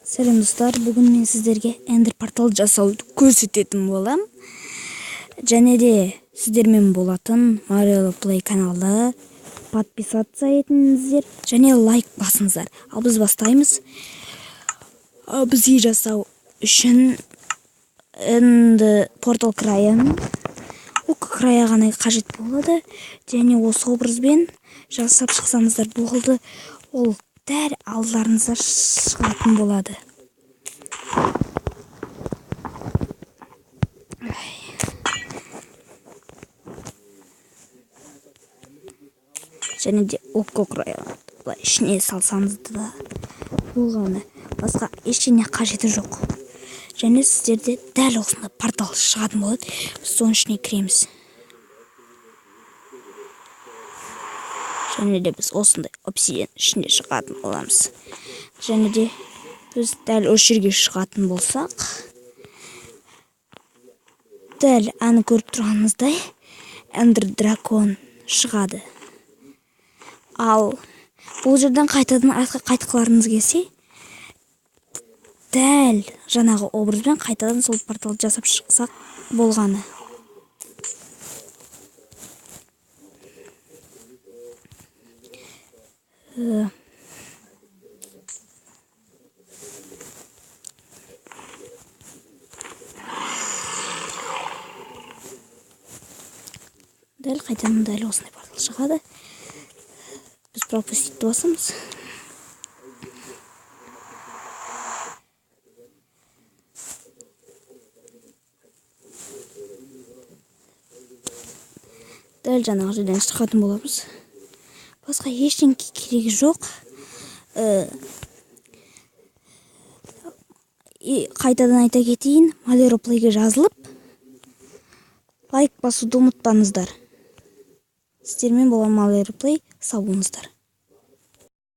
Сәлем достар, бүгін мен сіздерге Ender портал жасауды көрсететін болам. Және де сіздермен болатын Mario Play каналы подписаться етіңіздер және лайк басыңыздар. Ал біз бастаймыз. Бізге жасау үшін Ender портал крайын края ғана қажет болады. Және осы образбен жасап шықсаңыздар болды. Ол дәл алдарыңызға шығатын болады. Және де окко краяны былай ішіне салсаңыз да болғаны, басқа ештеңе қажеті жоқ. Және сіздерде дәл осындай портал шығатын болады. Біз соның ішіне кіреміз. Және де біз осындай обсидиан ішінде шығатын боламыз. Және де біз дәл осы жерге шығатын болсақ, дәл әні көріп тұрғаныңыздай Ender дракон шығады. Ал бұл жерден қайтадан артқа қайтқыларыңыз келсе, дәл жаңағы образбен қайтадан сол портал жасап шықсақ болғаны. Дәл қайтадан дәл осындай портал шығады. Біз пропустить басымыз. Дәл жаңағы жерден шығатын боламыз. Басқа ештеңе керегі жоқ. Қайтадан айта кетейін, Mario Play'ге жазылып, лайк басуды ұмытпаңыздар. Сіздермен болған Mario Play, сау болыңыздар.